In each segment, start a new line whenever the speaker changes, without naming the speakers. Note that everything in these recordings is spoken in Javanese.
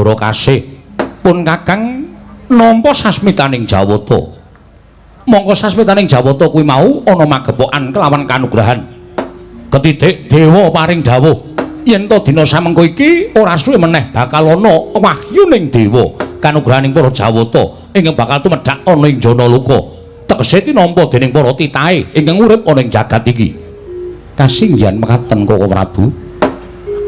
Anggara Kasih pun Kakang nampa sasmitaning Jawata. Mongko sasmitaning Jawata kuwi mau ana magepokan kelawan kanugrahan. Ketitik dewa paring dawuh yen to dina samengko iki ora suwe meneh bakal ana wahyu ning dewa kanugrahaning para Jawata ingkang bakal tumedhak ana ing Janaloka. Tegese tinampa dening para titahe ingkang urip ana ing jagat iki. Kasinggihan mekaten Koko Prabu.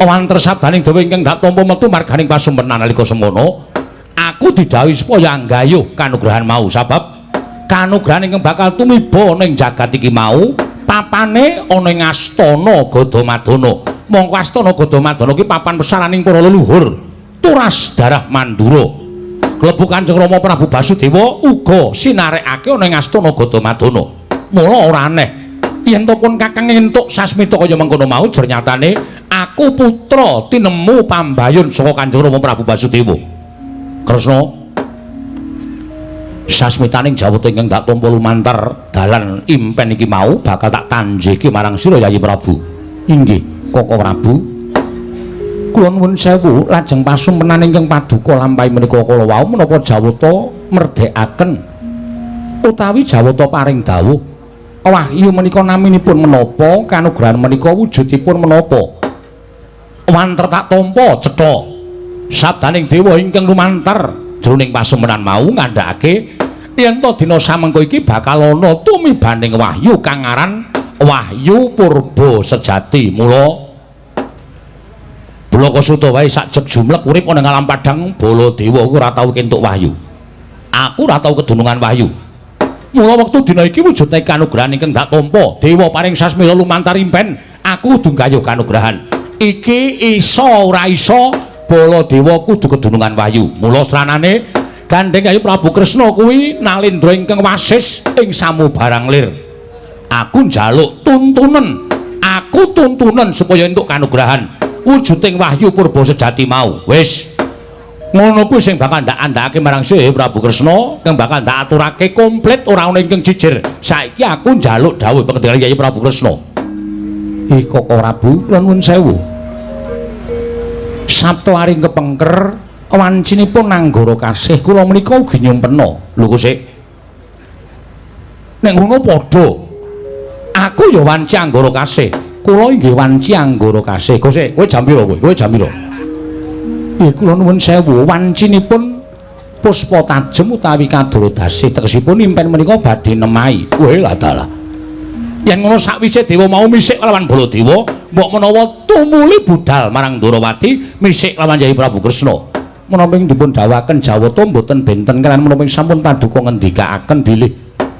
Wanter sabdaning dewa ingkang dak tampa metu marganing pasumpenan nalika semono, aku didhawuhi supaya anggayuh kanugrahan mau sabab kanugrahan ingkang bakal tumiba ning jagat iki mau papane ana ing Astana Gadamadana. Mongko Astana Gadamadana ki papan pesananing para leluhur turas darah Mandura. Klebu Kanjeng Rama Prabu Basudewa uga sinarekake ana ing Astana Gadamadana. Mula ora aneh yen to pun Kakang entuk sasmita kaya mengkono mau jernyatane aku putra tinemu pambayun saka Kanjeng Rama Prabu Basudewa. Kresna sasmitaning Jawata ingkang dak tampa lumantar dalan impen iki mau bakal tak tanjiki marang sira Yayi Prabu. Inggih Koko Prabu. Kula nuwun sewu lajeng pasumpenan ingkang paduka lampahi menika kala wau menapa Jawata merdekaken utawi Jawata paring dawuh wahyu menika naminipun menapa, kanugrahan menika wujudipun menapa. Wanter tak tampa cetha sabdaning dewa ingkang lumantar jroning pasumpenan mau ngandhakake yen to dina samengko iki bakal ana tumibaning wahyu kang aran wahyu purba sejati. Mula Blaka Suta wae sak jeg jumlek urip ana ing alam padhang Baladewa ora tau kentuk wahyu. Aku ora tau kedunungan wahyu. Mula wektu dina iki wujudne kanugrahan ingkang dak tampa dewa paring sasmira lumantar impen, aku kudu gayuh kanugrahan. Iki iso ora iso Baladewa kudu kedunungan wahyu. Mula sranane gandeng Yayi Prabu Kresna kuwi nalendra ingkang wasis ing samubarang lir. Aku njaluk tuntunan, aku tuntunan supaya entuk kanugrahan wujuding wahyu purba sejati mau. Wis ngono kuwi sing bakal ndak andhakake marang Yayi Prabu Kresna kang bakal ndak aturake komplit ora ana ingkang jijir. Saiki aku njaluk dawuh pengendikane Yayi Prabu Kresna. Koko Prabu kula nuwun sewu. Sabtu aring kepengker wancinipun Anggara Kasih kula menika ugi nyumpena. Lho kok sik. Nek ngono padha. Aku ya wanci Anggara Kasih. Kula inggih wanci Anggara Kasih. Kok sik kowe jam pira kowe? Kowe jam pira? Kula nuwun sewu wancinipun Puspa Tajem utawi Kadarodasih tegesipun impen menika badhe nemahi. Weh lah dalah. Yen ngono sakwise dewa mau misik lawan Baladewa, mbok menawa tumuli budal marang Ndarawati misik lawan Yayi Prabu Kresna. Menapa ing dipun dawuhaken Jawata mboten benten kelan menapa sampun paduka ngendikaaken bilih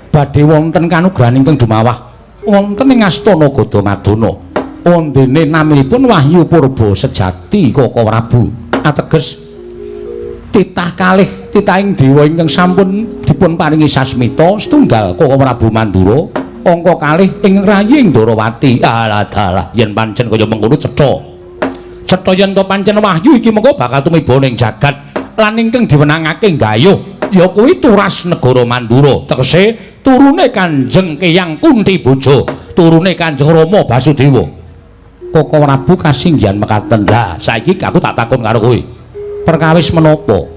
badhe wonten kanugrahan ingkang dumawah wonten ing Astana Gadamadana. Ondene naminipun wahyu purba sejati Koko Prabu. Ateges titah kalih titahing dewa ingkang sampun dipun paringi sasmita setunggal Koko Prabu Mandura. Angka kalih ing raying Ndarawati. Alah dalah yen pancen kaya mengkono cetha. Cetha yen to pancen wahyu iki mengko bakal tumiba ning jagat lan ingkang diwenangake gayuh ya kuwi turas negara Mandura. Tegese turune Kanjeng Kyang Kunti Boja, turune Kanjeng Rama Basudewa. Koko Prabu kasinggihan mekaten. Lah saiki aku tak takon karo kowe. Perkawis menapa?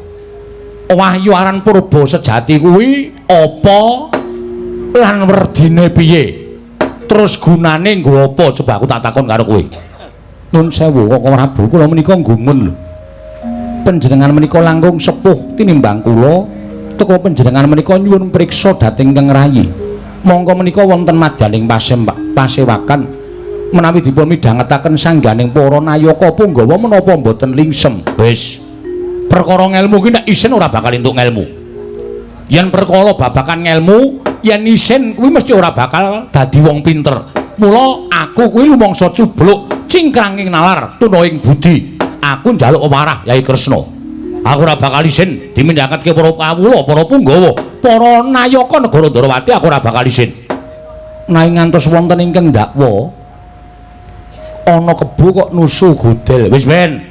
Wahyu aran purba sejati kuwi apa? Lan werdine piye? Terus gunane nggo apa? Coba aku tak takon karo kowe. Nun sewu Koko Prabu, kula menika nggumun lho. Panjenengan menika langkung sepuh tinimbang kula. Teka panjenengan menika nyuwun priksa dhateng Kang Rayi. Monggo menika wonten madyaning pasewakan menawi dipun midhangetaken sangganing para nayaka punggawa menapa mboten lingsem. Wis. Perkara ngelmu ki nek isin ora bakal entuk ngelmu. Yen perkara babakan ngelmu yen isin kuwi mesti ora bakal dadi wong pinter. Mula aku kuwi lumangsa cubluk cingkranging nalar tunaing budi. Aku njaluk warah Yayi Kresna. Aku ora bakal isin dimindhakake para kawula, para punggawa, para nayaka negara Ndarawati aku ora bakal isin. Nanging ngantos wonten ingkang ndakwa ana kebo kok nusu godel. Wis ben.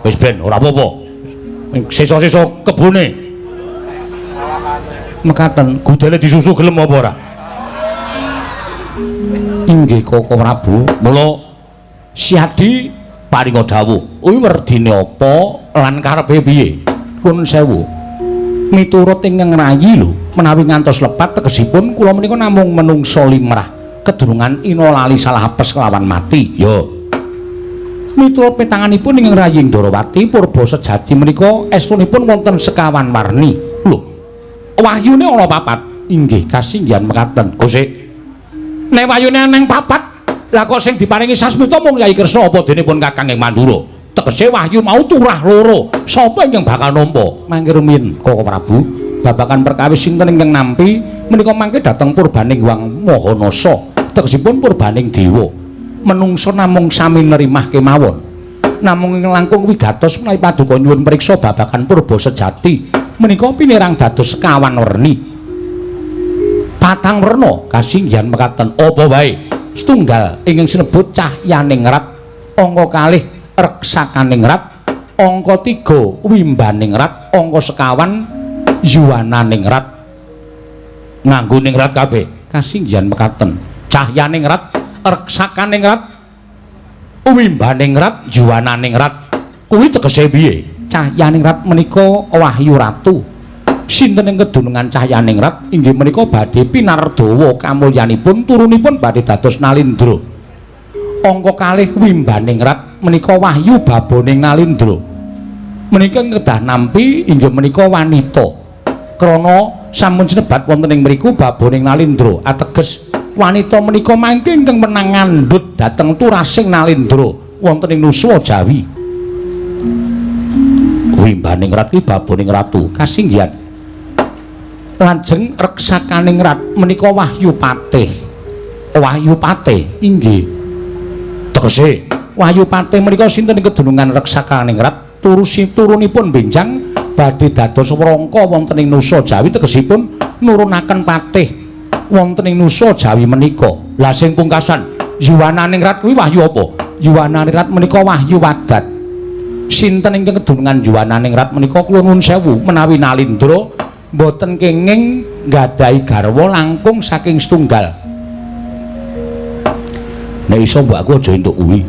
Wis ben ora apa-apa. Sisa-sisa kebone. Mekaten godele disusu gelem apa ora? Inggih Koko Prabu. Mula Siadi paringa dawuh kuwi werdine apa lan karepe piye? Pun sewu. Miturut ingkang rayi lho, menawi ngantos lepat tegesipun kula menika namung menungsa limrah, kedurungan ina lali salah apes kelawan mati. Ya. Miturut petanganipun ingkang rayi Ndarawati purba sejati menika estunipun wonten sekawan warni. Lho. Wahyune ana papat. Inggih kasinggihan mekaten. Gusti. Nek wahyune nang papat, lah kok sing diparingi sasmita mung Kyai Kresna apa denipun Kakang ing Mandura? Tegese wahyu mau turah loro. Sapa ingkang bakal nampa? Mangke rumiyin Koko Prabu, babakan perkawis sinten ingkang nampi menika mangke dhateng purbaning Wang Mahanasa. Tegesipun purbaning dewa. Menungsa namung sami nerimah kemawon. Namung ing langkung wigatos menawi paduka nyuwun priksa babakan purba sejati menika pinirang dados sekawan werni. Patang werna kasinggihan mekaten apa wae. Setunggal ingkang sinebut cahyaning rat, angka kalih reksakaning rat, angka 3 wimbaning rat, angka sekawan yuwananing rat. Nganggo ning rat kabeh kasinggihan mekaten. Cahyaning rat, reksakaning rat, wimbaning rat, yuwananing rat. Kuwi tegese piye? Cahyaning rat menika Wahyu Ratu. Sinten ing kedunungan cahyaning rat inggih menika badhe pinardawa kamulyanipun turunipun badhe dados Nalindra. Angka kalih wimbaning rat menika Wahyu baboning Nalindra. Menika kedah nampi inggih menika wanita. Krana sampun sinebat wonten ing mriku baboning Nalindra ateges wanita menika mangke ingkang menang ngandhut dhateng turasing Nalindra wonten ing Nusa Jawi. Wimbaning rat iki baboning ratu kasinggihan. Lajeng reksakaning rat menika Wahyu Patih. Wahyu Patih inggih tegese Wahyu Patih menika sinten ing kedunungan reksakaning rat turunipun benjang badhe dados wrangka wonten ing Nusa Jawi tegesipun nurunaken patih wonten ing Nusa Jawi menika. Lah sing pungkasan yuwananing rat kuwi wahyu apa? Yuwananing rat menika Wahyu Wadat. Sinten ingkang kedunungan yuwananing rat menika kula nuwun sewu menawi Nalindra boten kenging nggadahi garwa langkung saking setunggal. Nek iso mbok aku aja entuk kuwi.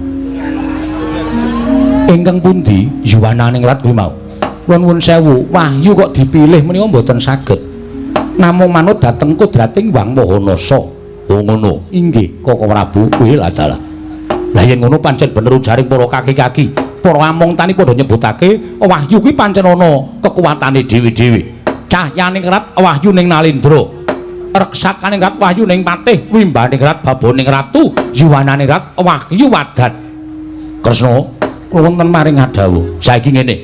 Ingkang pundi yuwananing rat kuwi mau? Kula nuwun sewu, wahyu kok dipilih menika mboten saged. Namung manut dhateng kodrating Wang Mahanasa. Oh ngono. Inggih, Koko Prabu, kuwi lha dalah. Lah yen ngono pancen bener ujaring para kaki-kaki. Para among tani padha nyebutake wahyu kuwi pancen ana kekuwatane dhewe-dhewe. Cahyaning rat wahyu ning Nalindra, reksakaning rat wahyu ning Patih, wimbaning rat baboning ratu, yuwananing rat Wahyu Wadat. Kresna kula wonten maring adhawuh. Saiki ngene.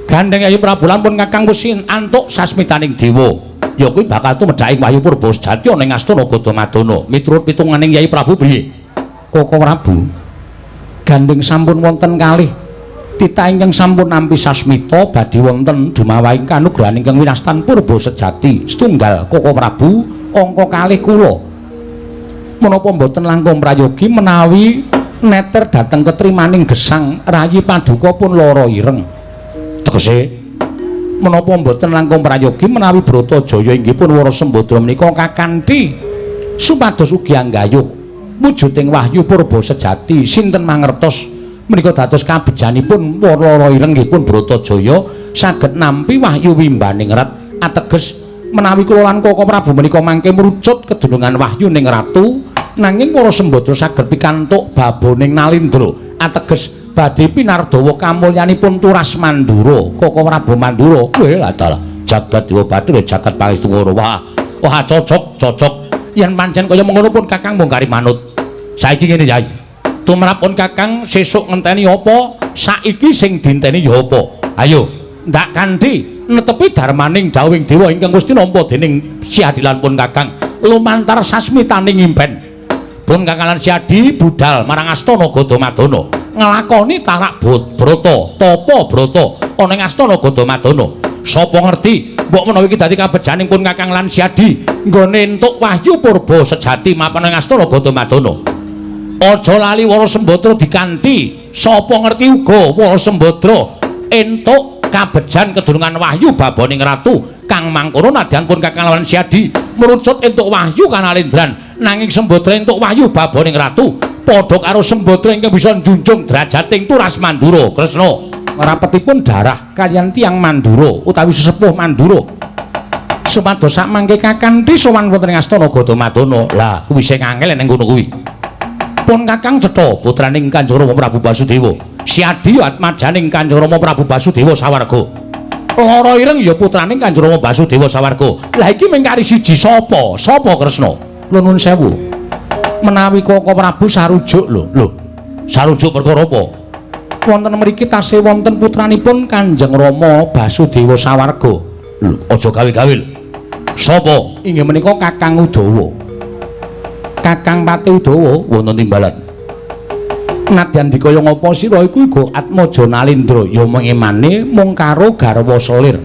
Gandeng Yayi Prabu lampun Kakang wis antuk sasmitaning dewa. Ya kuwi bakal tumedhaki Wahyu Purba Sejati ana ing Astana Gadamadana. Miturut pitunganing Yayi Prabu piye? Koko Prabu. Gandeng sampun wonten kalih titah ingkang sampun nampi sasmita badhe wonten dumawahing kanugrahan ingkang winastan Purba Sejati. Setunggal Koko Prabu angka kalih kula menapa mboten langkung prayogi menawi neter dhateng ketrimaning gesang rayi paduka pun lara ireng. Tegese menapa mboten langkung prayogi menawi Bratajaya inggih pun Wara Sembadra menika kakanthi supados ugi anggayuh wujuding Wahyu Purba Sejati. Sinten mangertos menika dados kabejanipun lara ireng nggih pun Bratajaya saged nampi wahyu wimbaning rat ateges menawi kula lan Koko Prabu menika mangke merucut kedunungan wahyu ning ratu nanging para Sembadra saged pikantuk baboning Nalindra ateges badhe pinardawa kamulyanipun Turas Mandura. Koko Prabu Mandura kuwi lha dalah jagat dewa bathir jagat pangestu wah cocok yen pancen kaya mengono pun Kakang mung kari manut. Saiki ngene Yai, tumrapun Kakang sesuk ngenteni apa, saiki sing dinteni ya apa. Ayo, ndak kanthi netepi darmaning dawuhing dewa ingkang Gusti nampa dening siadilanipun Kakang lumantar sasmitaning impen. Pun Kakang lan Siadi budal marang Astana Gadamadana nglakoni tarak brata, tapa brata ana ing Astana Gadamadana. Sapa ngerti mbok menawi iki dadi kabejanipun Kakang lan Siadi nggone entuk wahyu Purba Sejati mapan ing Astana Gadamadana. Aja lali Wara Sembadra dikanthi, sapa ngerti uga Wara Sembadra entuk kabejan kedunungan wahyu baboning ratu kang mangkono nadyan pun Kakang lan Siadi merucut entuk wahyu kanalindran nanging Sembadra entuk wahyu baboning ratu padha karo Sembadra ingkang bisa njunjung drajating Turas Mandura Kresna rapetipun darah kaliyan tiyang Mandura utawi sesepuh Mandura supados sak mangke kakanthi sowan wonten ing Astana Gadamadana lah kuwi sing angel ning ngono kuwi pun Kakang Cetha putraning Kanjeng Rama Prabu Basudewa Siadi atmajaning Kanjeng Rama Prabu Basudewa sawarga Lara Ireng ya putraning Kanjeng Rama Basudewa sawarga lah iki mengkari siji sapa Kresna kula nuwun sewu menawi Koko Prabu sarujuk lho sarujuk perkara apa wonten mriki tasih wonten putranipun Kanjeng Rama Basudewa sawarga lho aja gawe-gawe lho sapa inggih menika Kakang Udawa Kakang Pati Udawa wonten timbalan nadyan dikaya ngapa sira iku uga Atmaja Nalindra ya mengimane mung karo garwa selir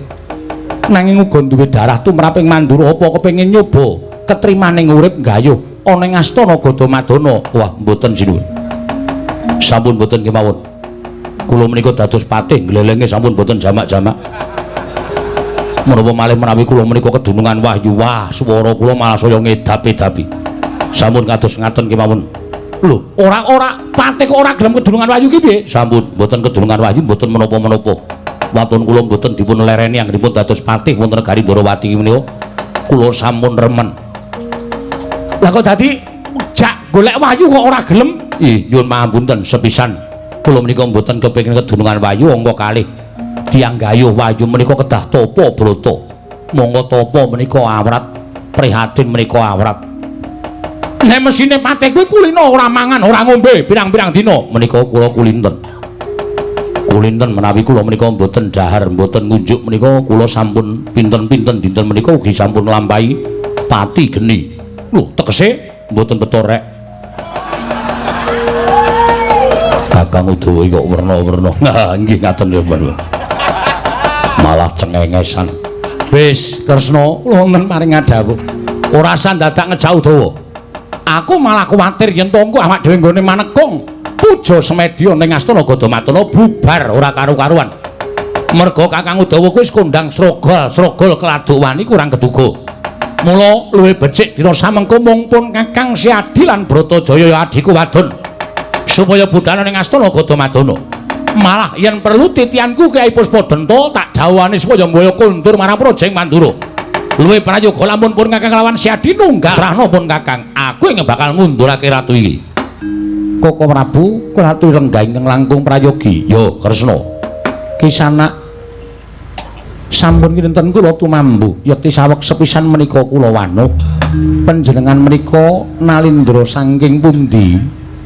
nanging uga duwe darah tumraping Mandura apa kepengin nyoba ketrimaning urip gayuh ana ing Astana Gadamadana wah mboten sinuwun sampun mboten kemawon kula menika dados patih glelenge sampun mboten jamak-jamak menapa malih menawi kula menika kedunungan wahyu wah swara kula malah saya ngedap-edapi sampun kados ngaten kemawon lho ora patih kok ora gelem kedunungan wahyu ki piye sampun mboten kedunungan wahyu mboten menapa-menapa wonten kula mboten dipun lereni anggenipun dados patih wonten negari Ndarawati menika kula sampun remen lah kok dadi jak golek wahyu kok ora gelem nyuwun pangapunten sepisan kula menika mboten kepengin kedunungan wahyu angka kalih tiyang gayuh wahyu menika kedah tapa brata monggo tapa menika awrat prihatin menika awrat nek mesine patih kuwi kulina ora mangan ora ngombe pirang-pirang dina menika kula kulinten menawi kula menika mboten dahar mboten ngunjuk menika kula sampun pinten-pinten dinten menika ugi sampun nglampahi pati geni lho tegese mboten betorek Kakang Udawa kok werna-werna nggih ngaten ya Pak malah cengengesan wis Kresna wonten paring dawuh ora san dadak ngejauh Udawa aku malah kuwatir yen to engko awak dhewe nggone manekung puja semedya ning Astana Gadamadana bubar ora karu-karuan merga Kakang Udawa kuwi wis kondang srogol keladuk wani kurang keduga mula luwih becik dina samengko mung pun Kakang Siadi lan Bratajaya ya adhiku wadon supaya budhal ning Astana Gadamadana malah yen perlu titianku Kyai Puspadenta tak dawani supaya mbaya kondur marang Projeng Mandura luwih prayoga lamun pun Kakang lawan Siadi nunggak srahna pun Kakang aku yang bakal ngundurake ratu iki Koko Prabu ratu renggah ingkang langkung prayogi ya Kresna Kisana sampun kinten kula tumambu yekti saweg sepisan menika kula wanuh panjenengan menika Nalindra saking pundi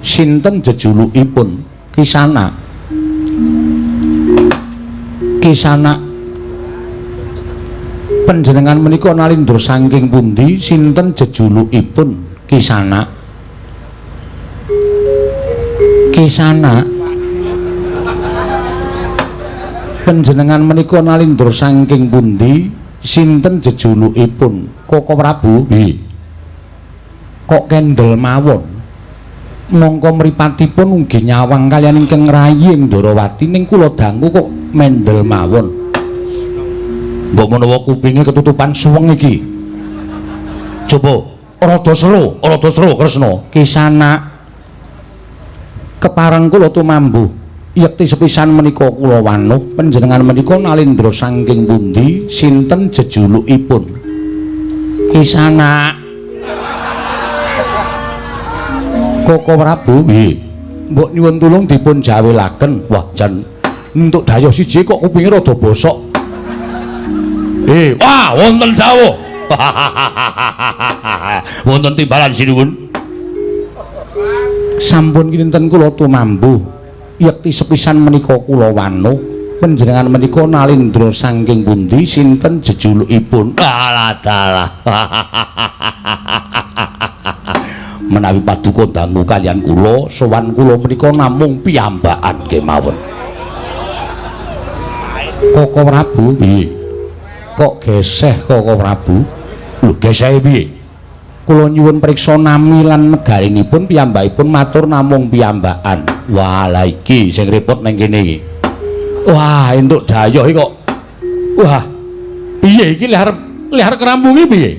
sinten jejulukipun Kisana panjenengan menika Nalindra saking pundi sinten jejulukipun Kisana panjenengan menika Nalindra saking pundi sinten jejulukipun Koko Prabu nggih kok kendel mawon mongko mripatipun ugi nyawang kaliyan ingkang rayi ing Ndarawati ning kula dangu kok mendel mawon mbok menawa kupinge ketutupan suweng iki coba rada selo Kresna Kisana kepareng kula tumambu yekti sepisan menika kula wanuh panjenengan menika Nalindra saking pundi sinten jejulukipun Kisana Koko Prabu nggih mbok nyuwun tulung dipun jawelaken wah jan entuk daya siji kok kupinge rada bosok wah wonten dawuh wonten timbalan sinuwun sampun kinten kula tumambu yekti sepisan menika kula wanuh panjenengan menika Nalindra saking pundi sinten jejulukipun alah menawi paduka dangu kaliyan kula sowan kula menika namung piyambakan kemawon Koko Prabu piye kok geseh Koko Prabu lho geseh piye kula nyuwun priksa nami lan negarinipun piyambakipun matur namung piyambakan wah la iki sing repot nang kene iki wah entuk dayoh iki kok wah piye iki lihar kerampunge piye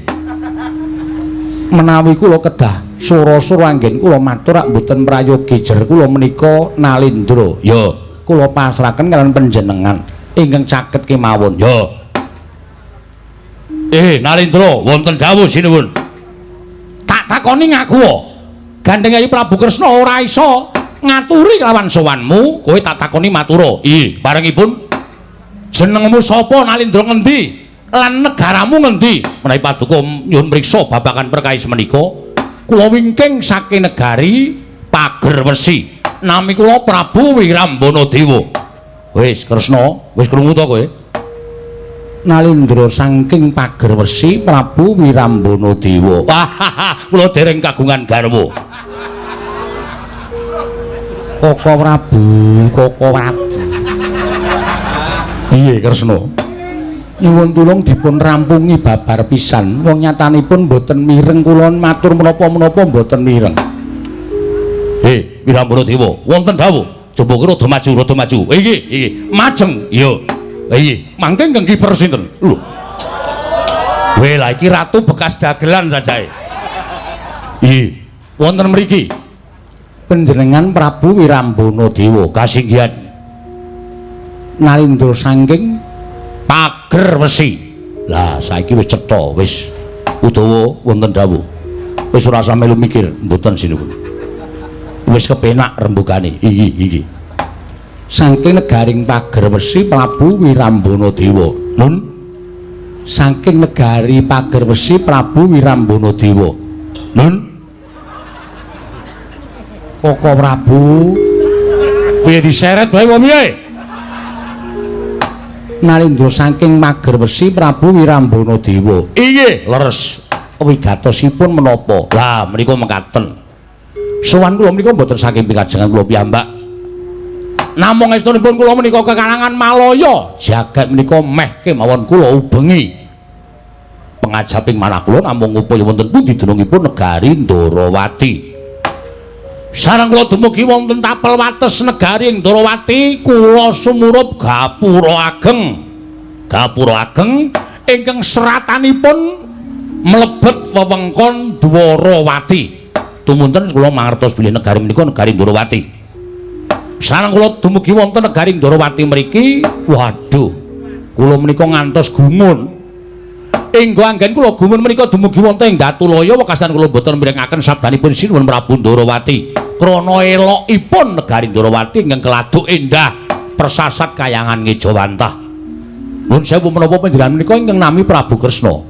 menawi kula kedah sura-sura anggen kula matur rak mboten prayogi jer kula menika Nalindra. Ya, kula pasrahaken kalian panjenengan ingkang caket kemawon. Ya. Nalindra, wonten dawuh sinuwun. Tak takoni ngaku. Gandeng Yayi Prabu Kresna ora iso ngaturi kelawan sowanmu, kowe tak takoni matura. Barengipun jenengmu sapa Nalindra ngendi? Lan negaramu ngendi? Menawi paduka nyuwun mriksa babagan perkawis menika, kula wingking saking negari Pager Wesi. Nami kula Prabu Wirambana Dewa. Wis Kresna, wis krungu to kowe? Nalindra saking Pager Wesi Prabu Wirambana Dewa. Wah, kula dereng kagungan garwa. Koko Prabu. Piye Kresna? Nyuwun tulung dipun rampungi babar pisan. Wong nyatanipun mboten mireng kula matur menapa-menapa mboten mireng. Wirambana Dewa, wonten dawuh. Coba kira rada maju. Iki, majeng. Iya. Mangke ingkang kiper sinten? Lho. Lah iki ratu bekas dagelan sajae. Wonten mriki panjenengan Prabu Wirambana Dewa kasinggihan Nalindra saking Pager Wesi. Lah saiki wis cetha, wis Udawa wonten dawuh. Wis ora usah melu mikir, mboten sinuwun. Wis kepenak rembugane. Iki. Saking negaring Pager Wesi Prabu Wirambana Dewa. Nun. Saking negari Pager Wesi Prabu Wirambana Dewa. Nun. Koko Prabu. Piye diseret wae wong piye? Nalindra saking Pager Wesi Prabu Wirambana Dewa. Inggih, leres. Wigatosipun menapa? Lah menika mekaten. Sowan kula menika mboten saking pikajengan kula piyambak. Namung estunipun kula menika kekalangan Malaya, jagat menika meh kemawon kula ubengi. Pengajaping manah kula namung upaya wonten pundi dunungipun negari Ndarawati. Sareng kula dumugi wonten tapel wates negari Ndarawati, kula sumurup gapura ageng ingkang seratanipun mlebet wewengkon Dwarawati. Tumunten kula mangertos bilih negari menika negari Ndarawati. Sareng kula dumugi wonten negari Ndarawati mriki, waduh, kula menika ngantos gumun. Enggo anggen kula gumun menika dumugi wonten ing Datulaya wekasan kula boten mirengaken sabdanipun Sinuwun Prabu Ndarawati. Krana elokipun negari Ndarawati ingkang keladuk endah persasat kayangan Ngejawantah. Nuwun sewu menapa panjenengan menika ingkang nami Prabu Kresna.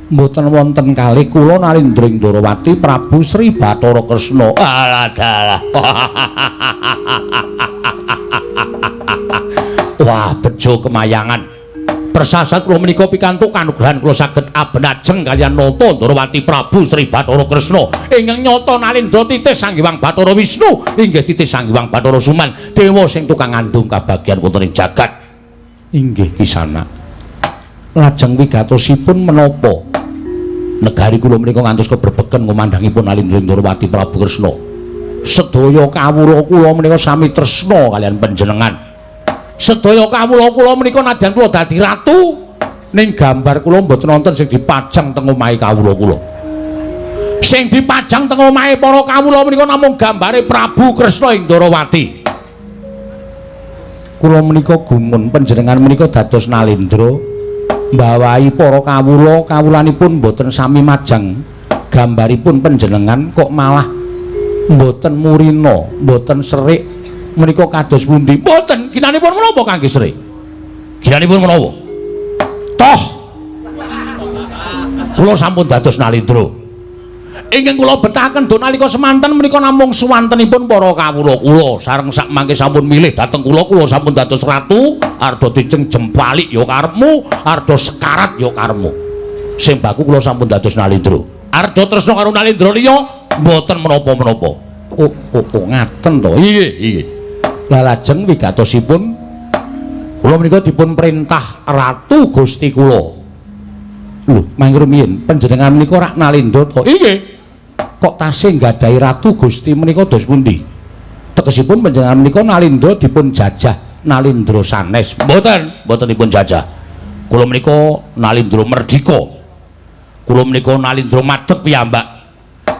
Mboten wonten kalih kula Nalindra Ndarawati Prabu Sri Bathara Kresna. Alah. Wah, bejo kemayangan. Persasat kula menika pikantuk kanugrahan kula saged abenajeng kaliyan nata Ndarawati Prabu Sri Bathara Kresna ingkang nyata Nalindra titih Sanghyang Bathara Wisnu inggih titih Sanghyang Bathara Suman dewa sing tukang ngandung kabagyan wonten ing jagat. Inggih Kisana. Lajeng wigatosipun menapa? Negari kula menika ngantos keberbeken ngumandhangipun Nalindra Ndarawati Prabu Kresna. Sedaya kawula kula menika sami tresna kaliyan panjenengan. Sedaya kawula kula menika nadyan kula dadi ratu ning gambar kula mboten wonten sing dipajang teng omahe kawula kula. Sing dipajang teng omahe para kawula menika namung gambare Prabu Kresna ing Ndarawati. Kula menika gumun panjenengan menika dados Nalindra mbawahi para kawulanipun mboten sami majang gambaripun panjenengan kok malah mboten murina, mboten serik. Menika kados pundi? Mboten, ginanipun menapa kangge Sri? Ginanipun menapa? Toh kula sampun dados Nalindra. Ingkang kula betahaken do nalika semanten menika namung suwantenipun para kawula kula sareng sak mangke sampun milih dhateng kula sampun dados ratu, arda dijeng jempalik ya karepmu, arda sekarat ya karepmu. Sing baku kula sampun dados Nalindra. Arda tresna karo Nalindra liya mboten menapa-menapa. Oh, ngaten to. Nggih. Lah lajeng wigatosipun kula menika dipun perintah ratu Gusti kula. Lho, mangke rumiyin panjenengan menika rak Nalindra to? Nggih. Kok tasih nggadahi ratu Gusti menika dos pundi? Tegesipun panjenengan menika Nalindra dipun jajah Nalindra sanes. Mboten dipun jajah. Kula menika Nalindra merdika. Kula menika Nalindra madheg piyambak.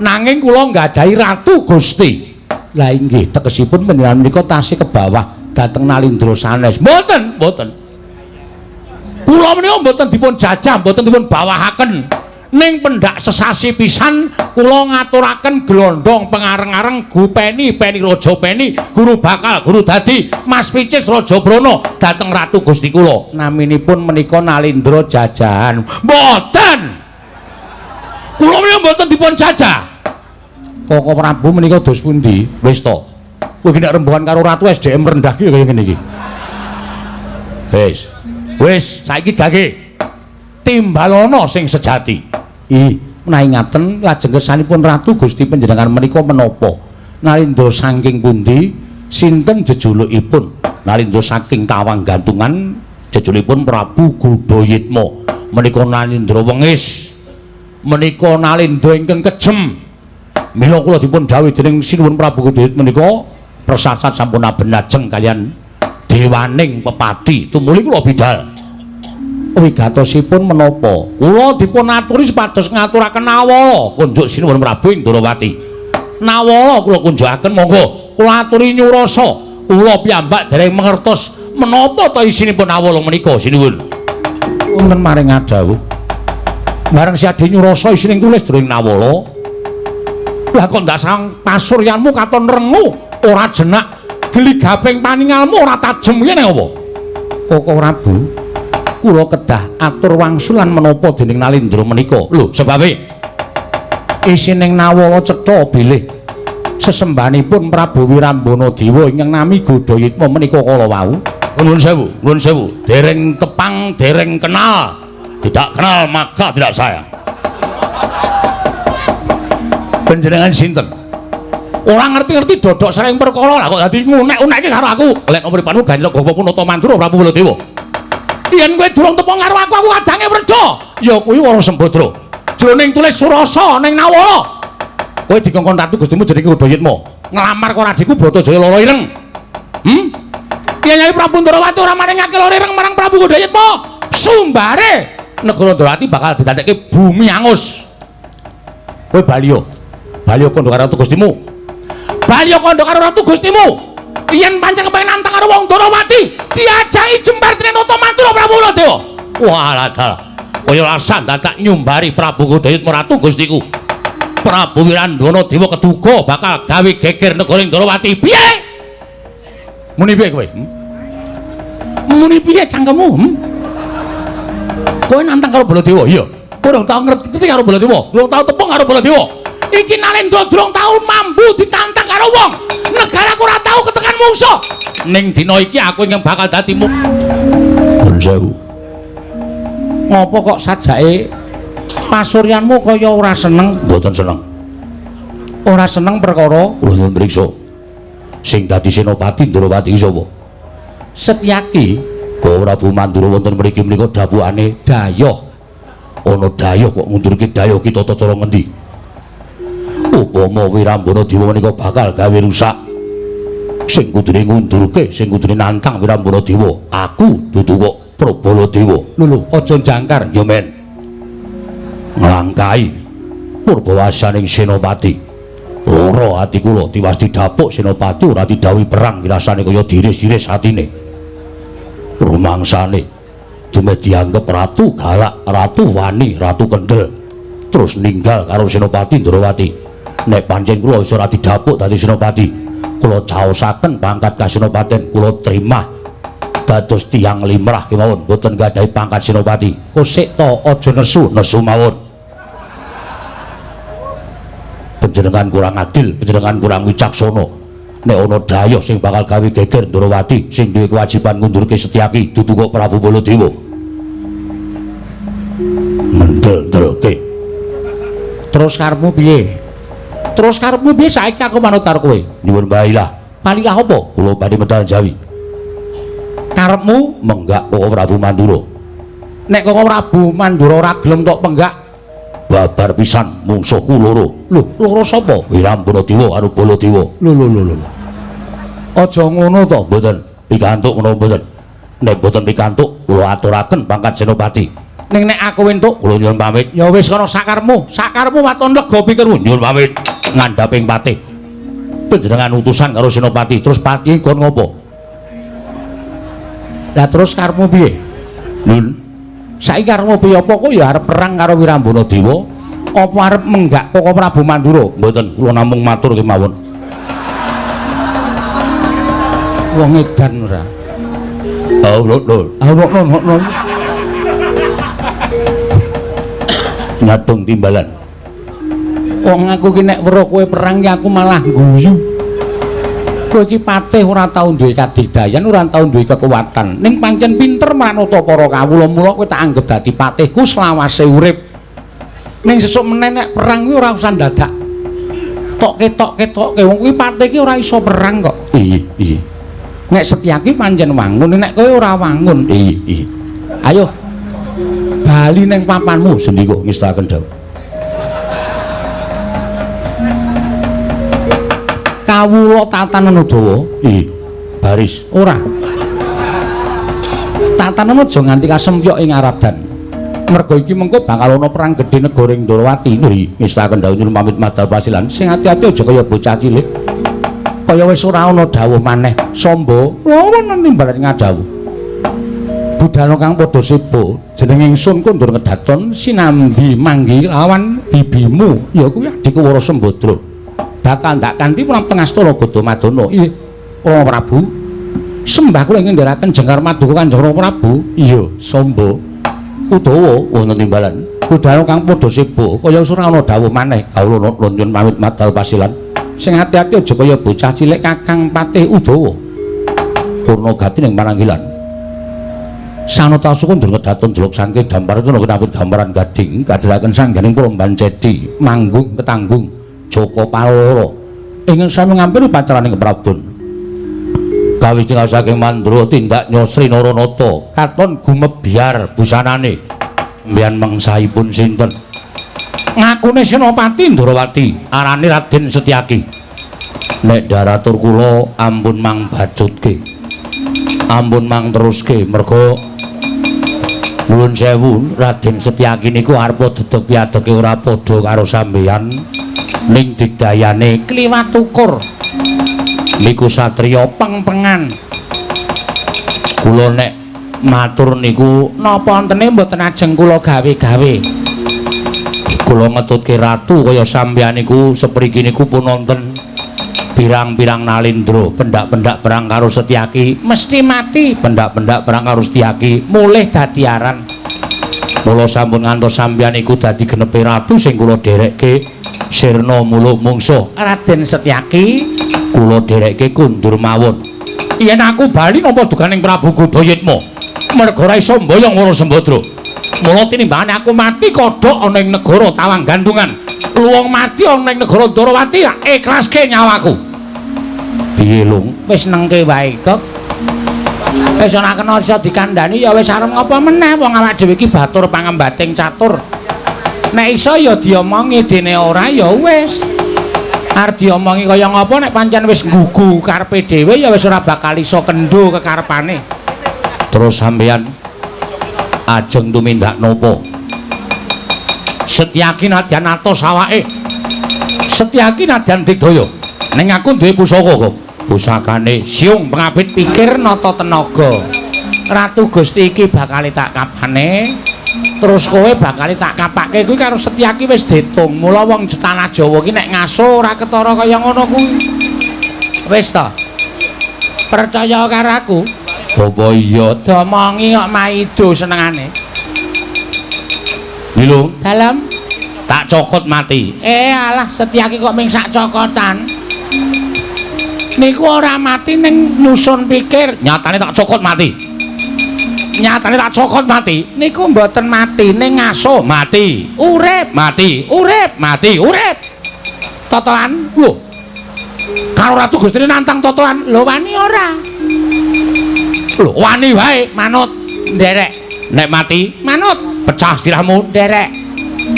Nanging kula nggadahi ratu Gusti. Lah inggih tegesipun panjenengan menika tasih ke bawah dhateng Nalindra sanes. Mboten, mboten. Kula menika mboten dipun jajah, mboten dipun bawahaken. Ning pendak sesasi pisan kula ngaturaken glondhong pengareng-areng Gupeni Raja Peni guru bakal guru dadi Mas Picis Raja Brana dhateng ratu Gusti kula. Naminipun menika Nalindra jajahan. Mboten. Kula menika mboten dipun jajah. Koko Prabu menika dos pundi? Wis to. Kowe nek rembugan karo ratu SDM rendah ki kaya ngene iki. Wis, saiki dage timbalana sing sejati. Menawi ngaten lajeng kersanipun ratu Gusti panjenengan menika menapa? Nalindra saking pundi? Sinten jejulukipun? Nalindra saking Tawang Gantungan, jejulukipun Prabu Gudayitma. Menika Nalindra wengis. Menika Nalindra ingkang kejem. Mila kula dipun dhawuhi dening Sinuwun Prabu Gudayitma menika prasasat sampun abenajeng kalian dewaning pepati. Tumuli kula bidhal. Wigatosipun menapa? Kula dipun aturi supados ngaturaken nawala kunjuk Sinuwun Prabu Indrawati. Nawala kula kunjukaken monggo kula aturi nyurasa. Kula piyambak dereng mangertos menapa ta isinipun nawala menika Sinuwun. Wonten maring adhawuh. Bareng siade nyurasa isining tulis jroning nawala. Lah kok ndasang pasuryanmu katon rengu, ora jenak geligaping paningalmu ora tajem ngene apa? Koko Prabu. Kula kedah atur wangsulan menapa dening Nalindra menika. Lho, sebabe isining nawala cetha bilih sesembahanipun Prabu Wirambana Dewa ingkang nami Gudayitma menika kala wau. Nuwun sewu, dereng tepang, dereng kenal. Tidak kenal maka tidak sayang. Panjenengan sinten? Ora ngerti-ngerti dodok sering perkara lah kok dadi ngunek-unek iki karo aku. Lek mripatmu Ganjeng Gapa Punata Mantura Prabu Baladewa. Yen kowe durung tepung karo aku kadange werda. Ya kuwi Wara Sembadra. Jroning tulis surasa ning nawala. Kowe dikongkon ratu Gustimu jenenge Gudayitma. Nglamar karo adikku Bratajaya lara ireng. Kyai Prabu Ndrawati ora maringake lara ireng marang Prabu Gudayitma. Sumbare negara Ndrawati bakal didadekke bumi angus. Kowe Baliya kondo karo ratu Gustimu. Baliya kondo karo ratu Gustimu. Yen pancen kepengin nantang karo wong Ndrawati, diajahi jembar Trinata Mantura Prabu Baladewa. Walah dalah. Kaya lasan dadak nyumbari Prabu Gudayitma ratu Gustiku. Prabu Wirambana Dewa keduga bakal gawe geger negara Ndrawati. Piye? Muni piye kowe? Muni piye cangkemmu? Kowe nantang karo Baladewa? Iya. Kowe durung tau ngerti karo Baladewa, durung tau tepung karo Baladewa. Iki Nalindra durung tau mampu ditantang karo wong. Negaraku ora tau ketekan mungsuh. Ning dina iki aku ingkang bakal dadi Pun sewu. Ngopo kok sajake pasuryanmu kaya ora seneng? Mboten seneng. Ora seneng perkara kula mriksa. Sing dadi senopati Ndrawati iki sapa? Setyaki. Prabu Mandura wonten mriki menika dawuhane Dayoh. Ana Dayoh kok ngundurke Dayoh kita tata cara ngendi? Upama Wirambana Dewa menika bakal gawe rusak. Sing kudune ngundurke, sing kudune nantang Wirambana Dewa, aku dudu kok Prabaladewa. Lho, aja jangkar, ya men. Nglangkai purbawasaning senopati. Lara ati kula tiwas didapuk senopati ora didhawuhi perang rasane kaya diris-iris atine. Rumangsane dumeh dianggep ratu galak, ratu wani, ratu kendel. Terus ninggal karo senopati Ndrawati. Nek pancen kula wis ora didapuk dadi senopati, kula caosaken pangkat kasenopaten kula trimah dados tiyang limrah kemawon, boten gadhahi pangkat senopati. Kosik to aja nesu mawon. Panjenengan kurang adil, panjenengan kurang wicaksana. Nek ana Dayoh sing bakal gawe geger Ndrawati, sing duwe kewajiban ngundurke Setyaki dudu kok Prabu Baladewa. Mendel-ndelke. Terus karepmu piye? Saiki aku manut karo kowe. Nyuwun bailah. Balilah apa? Kula badhe medal Jawi. Karepmu menggak kok Prabu Mandura. Nek kok Prabu Mandura ora gelem tok penggak, babar pisan mungsuhku loro. Lho, loro sapa? Wirambana Dewa karo Baladewa. Lho. Aja ngono to, mboten. Pikantuk ngono mboten. Nek mboten pikantuk, kula aturaken pangkat senopati. Ning nek aku entuk kula nyuwun pamit. Ya wis kana sakarmu waton lega pikir nyuwun pamit ngandhaping patih. Panjenengan utusan karo Senopati, terus Pati kon ngopo? Lah terus karepmu piye? Nun. Saiki karepmu piye apa kok ya arep perang karo Wirambana Dewa? Apa arep menggak Koko Prabu Mandura? Mboten, kula namung matur kemawon. Wong edan ora. Lho. Nyatung timbalan. Wong aku ki nek weruh kowe perang ki aku malah guyu. Kowe iki patih ora tau duwe kadigdayan, ora tau duwe kekuatan. Ning pancen pinter manut para kawula, mula kowe tak anggap dadi patihku selawase urip. Ning sesuk meneh nek perang kuwi ora usah dadak. Tok-ketoke wong kuwi patih ki ora iso perang kok. Iya. Nek Setyaki pancen wangun, nek kowe ora wangun. Iya. Ayo. Bali ning papanmu sendika ngestaken dawuh. Kawula tatanen Udawa. Baris. Ora. Tatanen aja nganti kasempyok ing Aradan. Merga iki mengko bakal ana perang gedhe negara ing Ndrawati. Ngestaken dawuh nyuwun pamit madal pasilan. Sing ati-ati aja kaya bocah cilik. Kaya wis ora ana dawuh maneh. Samba, wonten timbalan ngadawuh. Budana kang padha sebo, jeneng ingsun kondur kedaton sinambi manggi lawan bibimu, ya kuwi adikku Wara Sembadra. Bakal ndak kanthi pulang tengah stara Gadamadana. Iya, Para Prabu. Sembah kula ingkang ndherekaken jengkar maduka Kanjeng Prabu. Iya, Samba. Udawa wonten timbalan. Budana kang padha sebo, kaya wis ora ana dawuh maneh. Kawula nyuwun pamit madal pasilan. Sing ati-ati aja kaya bocah cilik Kakang Patih Udawa. Purnagati ning Pananggilan. Sanata sukun durung kedaton jeluk saking dampar kena kenapit gambaran gading kadhiraken sangganing Promban Cedi manggung ketanggung Joko Paloro ingkang sami ngampiri pacaraning keprabon kawijining saking Mandura tindak Nyosri Naranata katon gumebyar busanane mbiyan mangsaipun sinten ngakune Senopati Ndrawati arane Raden Setyaki nek daratur kula ampun mang bacutke ampun mang teruske merga nuwun sewu Raden Setyaki niku arepa dedeg piadoke ora padha karo sampeyan ning digdayane kliwat ukur niku satriya peng-pengan kula nek matur niku napa wonten mboten ajeng kula gawe-gawe kula ngetutke ratu kaya sampeyan niku sepriki niku pun wonten pirang-pirang nalindra pendak-pendak perang karo Setyaki mesti mati pendak-pendak perang karo Setyaki mulih dadi aran mula sampun ngantos sampeyan iku dadi genepe ratu sing kula dherekke sirna muluk mungsuh Raden Setyaki kula dherekke kundur mawon yen aku bali napa dukaning Prabu Godayitma merga ora iso mboyong Wara Sembadra mula tinimbangane aku mati kodhok ana ing negara Tawang Gandungan luwung mati ana ing negara Ndrawati ikhlaske nyawaku piye lung wis nengke wae kok wis ora kena iso dikandhani ya wis arep ngapa meneh wong awak dhewe iki batur pangembating catur nek iso ya diomongi dene ora ya wis arep diomongi kaya ngapa nek pancen wis nggugu karepe dhewe ya wis ora bakal iso kendho kekarepane terus sampeyan ajeng tumindak napa Setyaki nadyan atos awake Setyaki nadyan digdaya ning aku duwe pusaka kok pusakane siung pengabit pikir nata tenaga Ratu Gusti iki bakal tak kapane terus kowe bakal tak kapake kuwi karo Setyaki wis ditung mula wong tanah Jawa iki nek ngaso ora ketara kaya ngono kuwi wis ta percaya karo aku apa iya domongi kok maido senengane lho dalem tak cokot mati alah Setyaki kok ming sak cokotan niku ora mati ning nyusun pikir nyatane tak cokot mati nyatane tak cokot mati niku mboten mati ning ngaso mati urip mati urip mati urip totolan lho karo Ratu Gusti nantang totolan lho wani ora lho wani wae manut nderek nek mati manut pecah sirahmu nderek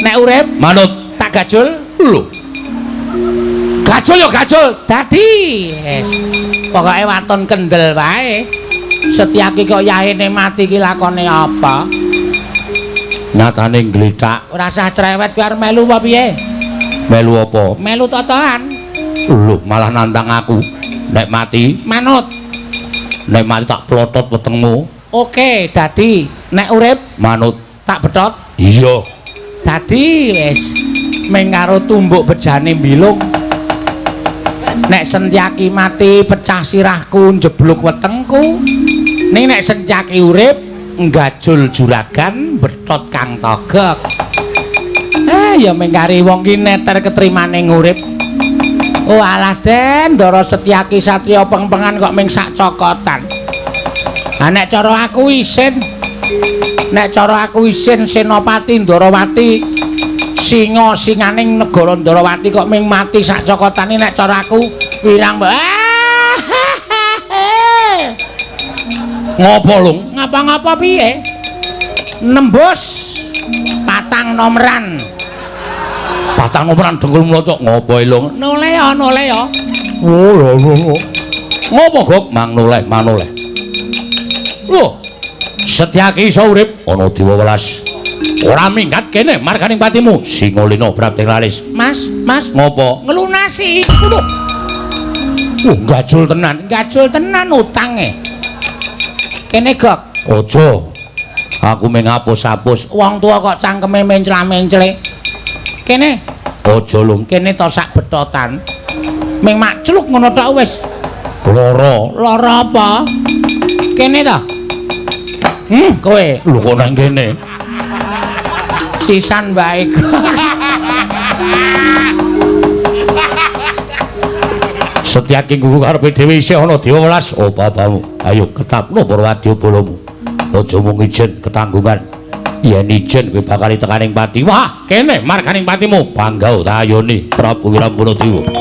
nek urip manut tak gajul lho gajul ya gajul dadi pokoke waton kendel wae Setyaki kok yahene mati ki lakone apa Nyatane glithak.
Ora usah cerewet kuwi arep melu apa piye?
Melu apa?
Melu totohan.
Lho, malah nantang aku. Nek mati,
Manut.
nek mati tak plotot wetengmu.
Oke, dadi nek urip
Manut.
tak betot.
Iya.
Dadi wis ming karo tumbuk bejane mbilung. Nek Sentyaki mati pecah sirahku njebluk wetengku. Ning nek Sentyaki urip nggajul juragan betot kang togok. Ya mengkari wong ki neter ketrimane ngurip. Oh alah Den, Ndara Setyaki satriya pengpengan kok ming sak cokotan. Lah nek cara aku isin Senopati Ndarawati singa singaning negara Ndarawati kok ming mati sak cokotane nek cara aku wirang.
Ngopo, Lung?
Ngapa-ngapa piye? Nembus patang nomeran.
Patang nomeran dengkul mlocok ngopo, Lung?
Noleh.
Oh, lho. Ngopo, Gop? Mang noleh, manoleh. Lho, Setyaki iso urip ana dewa welas. Ora minggat kene marganing patimu. Singolina Brapting Laris.
Mas,
Ngopo?
ngelunasi.
Gajul tenan.
Gajul tenan utange. Kene Gok.
Aja. Aku mung ngapus-apus.
Wong tua kok cangkeme mencla-mencle. Kene.
Aja, Lung.
Kene to sak betotan. Ming macluk ngono tok wis.
Lara.
Lara apa? Kene to. Kowe
Lho kok nang kene?
sisan baik.
Setyaki nggugu karepe dhewe isih ana dewa welas. Oh, babamu. Ayo ketapno Purwadya balamu. Aja mung ijen ketanggungan. Yen ijen kowe bakal tekaning pati. Wah, kene marganing patimu. Panggau tayoni Prabu Wirampunadewa.